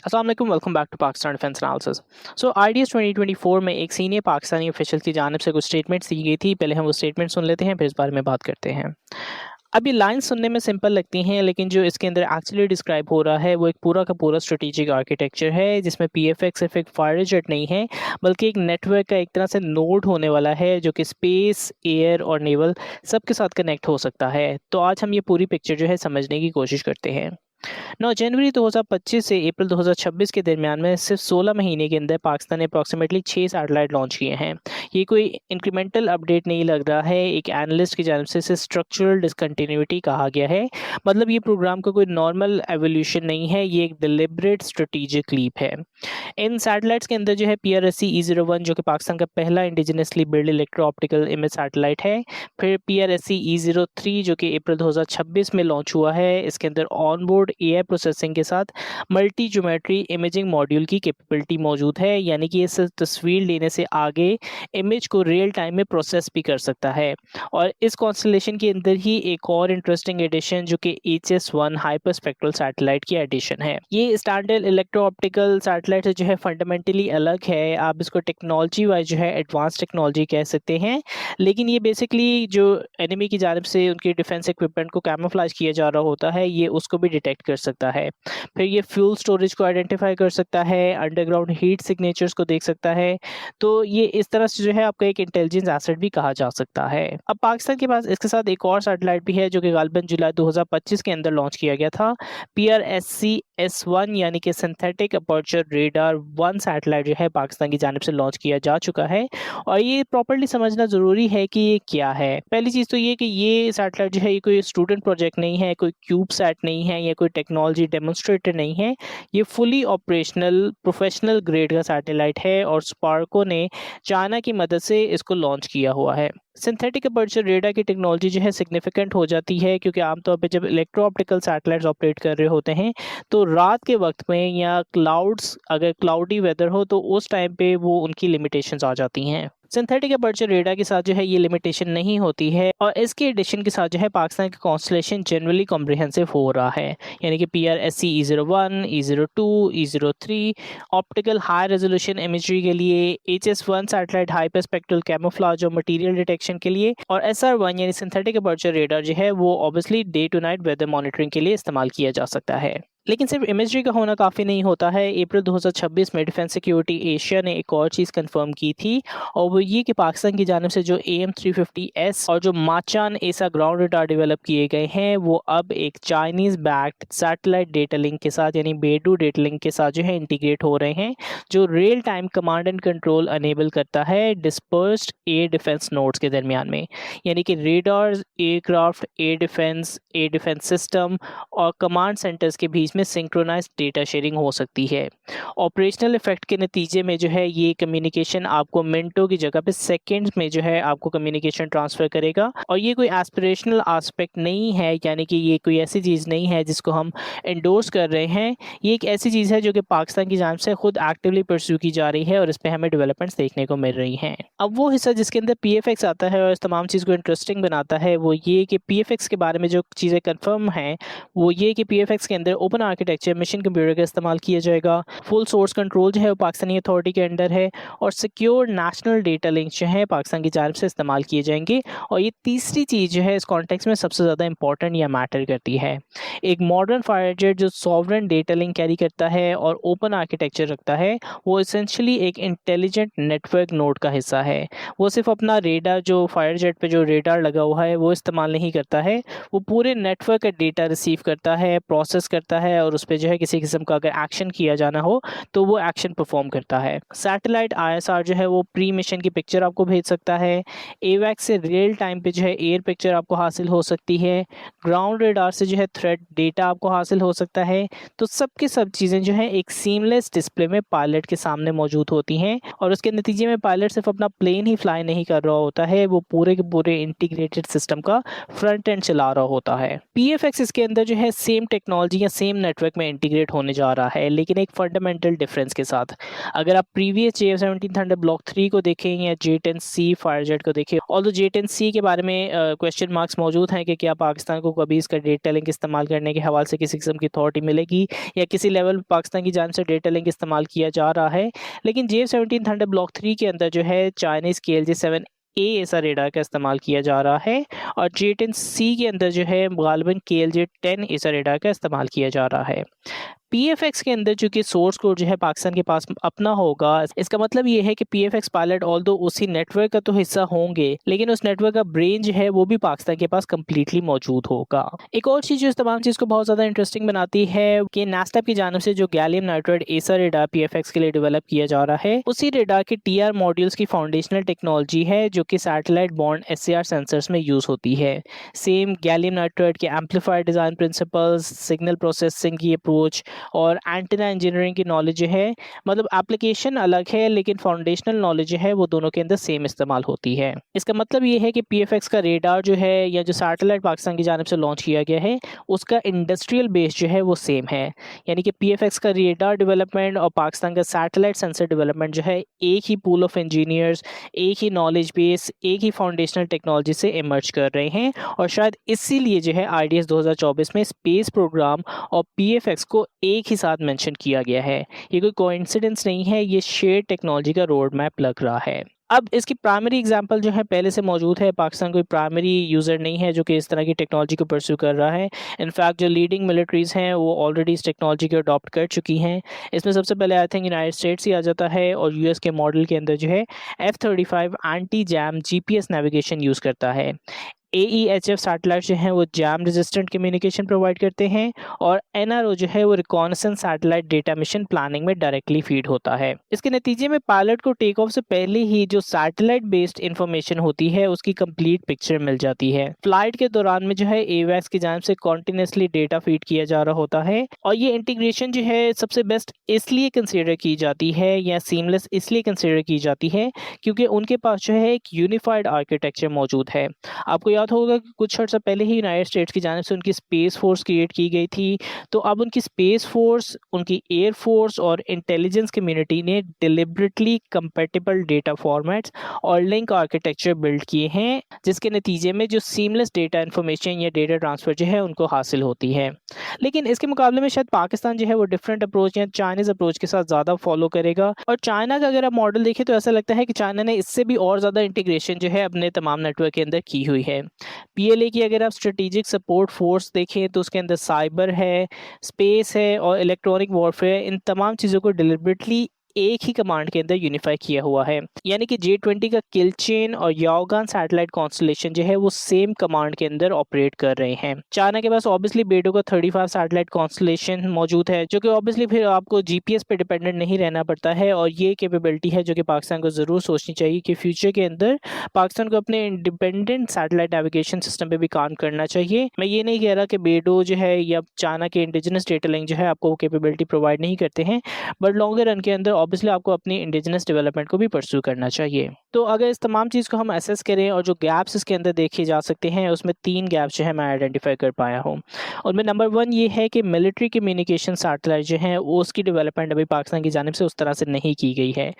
अस्सलाम वालेकुम, welcome back to Pakistan defence analysis. IDS 2024 में एक सीनियर पाकिस्तानी ऑफिशियल की जानिब से कुछ स्टेटमेंट्स दी गई थी। पहले हम वो स्टेटमेंट सुन लेते हैं, फिर इस बारे में बात करते हैं। अब ये लाइन्स सुनने में सिंपल लगती हैं, लेकिन जो इसके अंदर एक्चुअली डिस्क्राइब हो रहा है वो एक पूरा का पूरा स्ट्रेटेजिक आर्किटेक्चर है, जिसमें पीएफएक्स सिर्फ एक फाइटर जेट नहीं है, बल्कि एक नेटवर्क का एक तरह से नोड होने वाला है, जो कि स्पेस, एयर और नेवल सबके साथ कनेक्ट हो सकता है। तो आज हम ये पूरी पिक्चर जो है समझने की कोशिश करते हैं। 9 जनवरी 2025 से अप्रैल 2026 के दरमियान में सिर्फ 16 महीने के अंदर पाकिस्तान ने अप्रॉक्सीमेटली 6 सैटेलाइट लॉन्च किए हैं। ये कोई इंक्रीमेंटल अपडेट नहीं लग रहा है। एक एनालिस्ट की जानिब से इसे स्ट्रक्चरल डिसकंटिन्यूटी कहा गया है। मतलब ये प्रोग्राम का कोई नॉर्मल एवोल्यूशन नहीं है, ये एक डिलिबरेट स्ट्रेटेजिक लीप है। इन सैटेलाइट्स के अंदर जो है PRSC E01 जो कि पाकिस्तान का पहला indigenously build electro optical image satellite है। फिर PRSC E03 जो कि अप्रैल 2026 में लॉन्च हुआ है। इसके अंदर ऑनबोर्ड AI प्रोसेसिंग के साथ मल्टी ज्योमेट्री इमेजिंग मॉड्यूल की कैपेबिलिटी मौजूद है, यानी कि ये सिर्फ तस्वीर लेने से आगे इमेज को रियल टाइम में प्रोसेस भी कर सकता है। और इस कॉन्स्टलेशन के अंदर ही एक और इंटरेस्टिंग एडिशन जो कि HS1 हाइपर स्पेक्ट्रल सैटेलाइट की एडिशन है। ये स्टैंडर्ड इलेक्ट्रो ऑप्टिकल सैटेलाइट जो है फंडामेंटली अलग है। आप इसको टेक्नोलॉजी वाइज जो है एडवांस टेक्नोलॉजी कह सकते हैं, लेकिन ये बेसिकली जो एनिमी की जानिब से उनकी डिफेंस इक्विपमेंट को कैमोफ्लेज किया जा रहा होता है, ये उसको भी डिटेक्ट कर सकता है। फिर ये फ्यूल स्टोरेज को आइडेंटिफाई कर सकता है, अंडरग्राउंड हीट सिग्नेचर्स को देख सकता है। तो ये इस तरह से जो है आपका एक इंटेलिजेंस एसेट भी कहा जा सकता है। अब पाकिस्तान के पास इसके साथ एक और सैटेलाइट भी है, जो कि गालिबन जुलाई 2025 के अंदर लॉन्च किया गया था। PRSC S1 यानी कि सिंथेटिक अपर्चर रेडार 1 सैटेलाइट जो है पाकिस्तान की जानिब से लॉन्च किया जा चुका है। और ये प्रॉपर्ली समझना ज़रूरी है कि ये क्या है। पहली चीज़ तो ये कि ये सैटेलाइट जो है ये कोई स्टूडेंट प्रोजेक्ट नहीं है, कोई क्यूब सैट नहीं है, या कोई टेक्नोलॉजी डेमोन्स्ट्रेटर नहीं है। ये फुली ऑपरेशनल प्रोफेशनल ग्रेड का सैटेलाइट है और स्पार्को ने चाइना की मदद से इसको लॉन्च किया हुआ है। सिंथेटिक अपर्चर रेडार की टेक्नोलॉजी जो है सिग्निफिकेंट हो जाती है, क्योंकि आमतौर पे जब इलेक्ट्रो ऑप्टिकल सैटेलाइट्स ऑपरेट कर रहे होते हैं तो रात के वक्त में या क्लाउड्स अगर क्लाउडी वेदर हो तो उस टाइम पे वो उनकी लिमिटेशंस आ जाती हैं। सिंथेटिक अपर्चर रेडार के साथ जो है ये लिमिटेशन नहीं होती है, और इसके एडिशन के साथ जो है पाकिस्तान का कॉन्स्टलेशन जनरली कॉम्प्रिहेंसिव हो रहा है, यानी कि PRSC E01, E02, E03 optical high resolution imagery के लिए, HS1 satellite hyper spectral camouflage और मटेरियल डिटेक्शन के लिए, और SR1 यानी सिंथेटिक अपर्चर रेडार जो है वो obviously day to night weather monitoring के लिए इस्तेमाल किया जा सकता है। लेकिन सिर्फ इमेजरी का होना काफ़ी नहीं होता है। अप्रैल 2026 में डिफेंस सिक्योरिटी एशिया ने एक और चीज़ कंफर्म की थी, और वो ये कि पाकिस्तान की जानिब से जो AM350S और जो माचान एसा ग्राउंड रडार डेवलप किए गए हैं, वो अब एक Chinese backed satellite data link के साथ यानी बेडू डेटा लिंक के साथ जो है इंटीग्रेट हो रहे हैं, जो real time command and control enable करता है डिस्पर्स्ड एयर डिफेंस नोड्स के दरमियान में, यानी कि radars, aircraft, air defence system और कमांड सेंटर्स के बीच में सिंक्रोनाइज्ड डेटा शेयरिंग हो सकती है। ऑपरेशनल इफेक्ट के नतीजे में जो है ये कम्युनिकेशन आपको मिनटों की जगह पे सेकंड्स में जो है आपको कम्युनिकेशन ट्रांसफ़र करेगा, और ये कोई एस्पिरेशनल एस्पेक्ट नहीं है, यानी कि ये कोई ऐसी चीज़ नहीं है जिसको हम एंडोर्स कर रहे हैं। ये एक ऐसी चीज़ है जो कि पाकिस्तान की जानिब से खुद एक्टिवली परस्यू की जा रही है, और इस पर हमें डेवलपमेंट्स देखने को मिल रही हैं। अब वो हिस्सा जिसके अंदर PFX आता है और इस तमाम चीज़ को इंटरेस्टिंग बनाता है, वो ये कि PFX के बारे में जो चीज़ें कन्फर्म हैं वो ये कि PFX के अंदर ओपन आर्किटेक्चर मिशन कंप्यूटर का इस्तेमाल किया जाएगा। फुल सोर्स कंट्रोल जो है वो पाकिस्तानी अथॉरिटी के अंडर है, और सिक्योर नेशनल डेटा लिंक जो है पाकिस्तान की जानिब से इस्तेमाल किए जाएंगे। और ये तीसरी चीज़ जो है इस कॉन्टेक्स्ट में सबसे ज़्यादा इंपॉर्टेंट या मैटर करती है। एक मॉडर्न फायर जेट जो सॉवरेन डेटा लिंक कैरी करता है और ओपन आर्किटेक्चर रखता है, वो इसेंशली एक इंटेलिजेंट नेटवर्क नोड का हिस्सा है। वो सिर्फ अपना रेडार, जो फायर जेट पे जो रेडार लगा हुआ है, वो इस्तेमाल नहीं करता है, वो पूरे नेटवर्क का डेटा रिसीव करता है, प्रोसेस करता है, और उस पर जो है किसी किस्म का अगर एक्शन किया जाना हो तो वो एक्शन परफॉर्म करता है। सैटेलाइट ISR जो है वो प्री मिशन की पिक्चर आपको भेज सकता है। AWACS से रियल टाइम पे जो है एयर पिक्चर आपको हासिल हो सकती है। ग्राउंड रेडार से जो है थ्रेड डेटा आपको हासिल हो सकता है। तो सब की सब चीज़ें जो है एक सीमलेस डिस्प्ले में पायलट के सामने मौजूद होती हैं, और उसके नतीजे में पायलट सिर्फ अपना प्लेन ही फ्लाई नहीं कर रहा होता है, वो पूरे के पूरे इंटीग्रेटेड सिस्टम का फ्रंट एंड चला रहा होता है। PFX इसके अंदर जो है सेम टेक्नोलॉजी या सेम नेटवर्क में इंटीग्रेट होने जा रहा है, लेकिन एक फंडामेंटल डिफरेंस के साथ। अगर आप प्रीवियस JF-17 थंडर ब्लॉक 3 को देखें या J-10C फायरजेट को देखें, ऑल्दो J-10C के बारे में क्वेश्चन मार्क्स मौजूद हैं कि क्या पाकिस्तान को कभी इसका डेटा लिंक इस्तेमाल करने के हवाले से किसी किस्म की अथॉरिटी मिलेगी या किसी लेवल पाकिस्तान की जानिब से डेटा लिंक इस्तेमाल किया जा रहा है। लेकिन JF-17 थंडर ब्लॉक 3 के अंदर जो है चाइनीज़ KLJ-7A ऐसा रेडार का इस्तेमाल किया जा रहा है और J-10C के अंदर जो है गालिबन KLJ-10 ऐसा रेडार का इस्तेमाल किया जा रहा है। PFX के अंदर चूंकि सोर्स कोड जो है पाकिस्तान के पास अपना होगा, इसका मतलब ये है कि PFX पायलट ऑल्दो उसी नेटवर्क का तो हिस्सा होंगे, लेकिन उस नेटवर्क का ब्रेन जो है वो भी पाकिस्तान के पास कम्प्लीटली मौजूद होगा। एक और चीज़ जो इस तमाम चीज़ को बहुत ज़्यादा इंटरेस्टिंग बनाती है कि नास्टेप की जानिब से जो गैलियम नाइट्राइड एसा रेडार PFX के लिए डेवलप किया जा रहा है, उसी रेडार के TR मॉड्यूल्स की फाउंडेशनल टेक्नोलॉजी है जो कि सैटेलाइट बॉन्ड SAR सेंसर्स में यूज़ होती है। सेम गैलियम नाइट्राइड के amplifier design principles, signal processing की अप्रोच और एंटीना इंजीनियरिंग की नॉलेज है, मतलब एप्लीकेशन अलग है लेकिन फाउंडेशनल नॉलेज है वो दोनों के अंदर सेम इस्तेमाल होती है। इसका मतलब ये है कि PFX का रेडार जो है या जो सैटेलाइट पाकिस्तान की जानिब से लॉन्च किया गया है उसका इंडस्ट्रियल बेस जो है वो सेम है, यानी कि PFX का रेडार डेवलपमेंट और पाकिस्तान का सैटेलाइट सेंसर डेवलपमेंट जो है एक ही पूल ऑफ इंजीनियर्स, एक ही नॉलेज बेस, एक ही फाउंडेशनल टेक्नोलॉजी से इमर्ज कर रहे हैं और शायद इसीलिए जो है IDS 2024 में स्पेस प्रोग्राम और PFX को एक ही साथ मेंशन किया गया है। ये कोई कोइंसिडेंस नहीं है, ये शेयर टेक्नोलॉजी का रोड मैप लग रहा है। अब इसकी प्राइमरी एग्जांपल जो है पहले से मौजूद है, पाकिस्तान कोई प्राइमरी यूज़र नहीं है जो कि इस तरह की टेक्नोलॉजी को परस्यू कर रहा है। इनफैक्ट जो लीडिंग मिलिट्रीज़ हैं वो ऑलरेडी इस टेक्नोलॉजी को अडॉप्ट कर चुकी हैं। इसमें सबसे पहले आई थिंक यूनाइटेड स्टेट्स ही आ जाता है और US के मॉडल के अंदर जो है F-35 anti jam GPS navigation use करता है। AEHF सैटेलाइट जो हैं वो जैम रेजिस्टेंट कम्युनिकेशन प्रोवाइड करते हैं और NRO जो है वो reconnaissance satellite data mission planning में डायरेक्टली फीड होता है। इसके नतीजे में पायलट को टेक ऑफ से पहले ही जो सैटेलाइट बेस्ड इंफॉर्मेशन होती है उसकी कंप्लीट पिक्चर मिल जाती है। फ्लाइट के दौरान में जो है AWACS की जानिब से कॉन्टिन्यूसली डेटा फीड किया जा रहा होता है और ये इंटीग्रेशन जो है सबसे बेस्ट इसलिए कंसिडर की जाती है या सीमलेस इसलिए कंसिडर की जाती है क्योंकि उनके पास जो है एक यूनिफाइड आर्किटेक्चर मौजूद है। आपको याद होगा कि कुछ अर्सा पहले ही यूनाइटेड स्टेट्स की जानिब से उनकी स्पेस फोर्स क्रिएट की गई थी, तो अब उनकी स्पेस फोर्स, उनकी एयर फोर्स और इंटेलिजेंस कम्युनिटी ने डिलिबरेटली कंपैटिबल डेटा फॉर्मेट्स और लिंक आर्किटेक्चर बिल्ड किए हैं जिसके नतीजे में जो सीमलेस डेटा इन्फॉर्मेशन या डेटा ट्रांसफ़र जो है उनको हासिल होती है। लेकिन इसके मुकाबले में शायद पाकिस्तान जो है वो डिफरेंट अप्रोच या चाइनीज़ अप्रोच के साथ ज़्यादा फॉलो करेगा और चाइना का अगर आप मॉडल देखें तो ऐसा लगता है कि चाइना ने इससे भी और ज़्यादा इंटीग्रेशन जो है अपने तमाम नेटवर्क के अंदर की हुई है। PLA की अगर आप स्ट्रेटेजिक सपोर्ट फोर्स देखें तो उसके अंदर साइबर है, स्पेस है और इलेक्ट्रॉनिक वॉरफेयर, इन तमाम चीज़ों को डिलिबरेटली एक ही कमांड के अंदर यूनिफाई किया हुआ है, यानी कि J-20 का किल चेन और याओगान सैटेलाइट कॉन्स्टलेशन जो है वो सेम कमांड के अंदर ऑपरेट कर रहे हैं। चाइना के पास ऑब्वियसली बेडो का 35 सैटेलाइट कॉन्स्टलेशन मौजूद है जो कि ऑब्वियसली फिर आपको GPS पे डिपेंडेंट नहीं रहना पड़ता है और ये कैपेबिलिटी है जो कि पाकिस्तान को ज़रूर सोचनी चाहिए कि फ्यूचर के अंदर पाकिस्तान को अपने इंडिपेंडेंट सैटेलाइट नेविगेशन सिस्टम पर भी काम करना चाहिए। मैं ये नहीं कह रहा कि बेडो जो है या चाइना के इंडिजिनस डेटा लिंक जो है आपको वो कैपेबिलिटी प्रोवाइड नहीं करते हैं, बट लॉन्गर रन के अंदर ऑब्वियसली आपको अपनी इंडिजिनस डेवलपमेंट को भी परस्यू करना चाहिए। तो अगर इस तमाम चीज़ को हम असेस करें और जो गैप्स इसके अंदर देखे जा सकते हैं उसमें 3 गैप्स जो है मैं आइडेंटिफाई कर पाया हूँ। उनमें नंबर 1 ये है कि मिलिट्री कम्युनिकेशन सैटेलाइट जो है वो उसकी डेवलपमेंट अभी पाकिस्तान की जानिब से उस तरह से नहीं की गई है।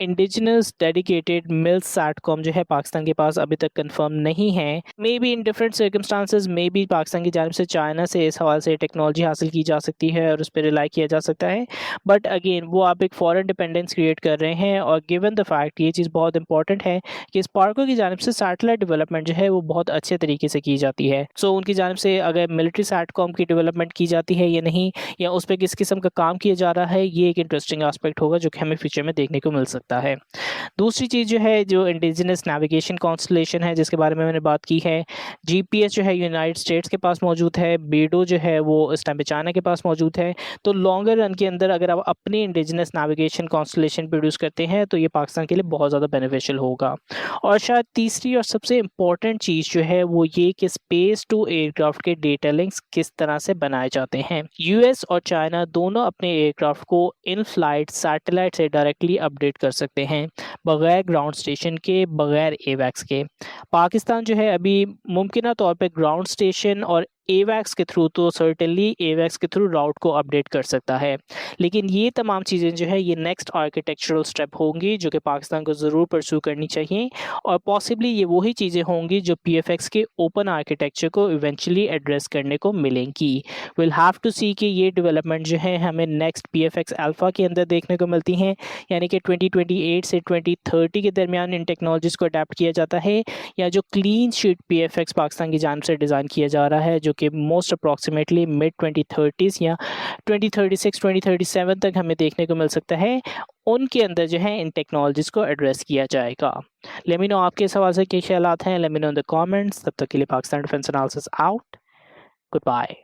इंडिजिनस डेडिकेटेड मिल्स सैटकॉम जो है पाकिस्तान के पास अभी तक कन्फर्म नहीं है। May be in different circumstances may be Pakistan की जानिब से चाइना से इस हवाले से टेक्नोलॉजी हासिल की जा सकती है और उस पर रिलाई किया जा सकता है, बट अगेन वो आप एक फॉरेन डिपेंडेंस क्रिएट कर रहे हैं और गिवन द फैक्ट ये चीज़ बहुत इंपॉर्टेंट है कि स्पार्को की जानिब से सैटेलाइट डेवलपमेंट जो है वो बहुत अच्छे तरीके से की जाती है। सो उनकी जानिब से अगर मिलिट्री सैटकॉम की डेवलपमेंट की जाती है या नहीं, या उस पर किस किस्म का काम किया जा रहा है, ये एक इंटरेस्टिंग एस्पेक्ट होगा जो कि हमें फ्यूचर में देखने को मिल सकता है। दूसरी चीज़ जो है जो इंडिजिनस नेविगेशन कॉन्स्टलेशन है जिसके बारे में मैंने बात की है, GPS जो है यूनाइटेड स्टेट्स के पास मौजूद है, बेडो जो है वो इस टाइम पे चाइना के पास मौजूद है। तो लॉन्गर रन के अंदर अगर आप अपनी इंडिजिनस नेविगेशन कॉन्स्टलेशन प्रोड्यूस करते हैं तो ये पाकिस्तान के लिए बहुत ज़्यादा बेनिफिशियल होगा। और शायद तीसरी और सबसे इम्पॉर्टेंट चीज़ जो है वो ये कि स्पेस टू एयरक्राफ्ट के डेटा लिंक्स किस तरह से बनाए जाते हैं। US और चाइना दोनों अपने एयरक्राफ्ट को इन फ्लाइट सैटेलाइट से डायरेक्टली अपडेट कर सकते हैं बगैर ग्राउंड स्टेशन के, बगैर AWACS के। पाकिस्तान जो है अभी मुमकिन तौर पर ग्राउंड स्टेशन और एवैक्स के थ्रू तो सर्टेनली एवैक्स के थ्रू राउट को अपडेट कर सकता है, लेकिन ये तमाम चीज़ें जो है ये नेक्स्ट आर्किटेक्चरल स्टेप होंगी जो कि पाकिस्तान को ज़रूर परस्यू करनी चाहिए, और पॉसिबली ये वही चीज़ें होंगी जो पीएफएक्स के ओपन आर्किटेक्चर को इवेंचुअली एड्रेस करने को मिलेंगी। विल हैव टू सी कि ये डेवलपमेंट जो है हमें नेक्स्ट पीएफएक्स अल्फ़ा के अंदर देखने को मिलती हैं, यानी कि 2028 से 2030 के दरमियान इन टेक्नोलॉजीज़ को अडेप्ट किया जाता है, या जो क्लीन शीट पीएफएक्स पाकिस्तान की जानिब से डिज़ाइन किया जा रहा है जो कि मोस्ट अप्रॉक्सीमेटली मिड 2030s या 2036 2037 तक हमें देखने को मिल सकता है, उनके अंदर जो है इन टेक्नोलॉजीज़ को एड्रेस किया जाएगा। लेट मी नो आपके सवाल से क्या ख्यालात हैं, let me know in the comments. तब तक के लिए Pakistan defence analysis out, good bye.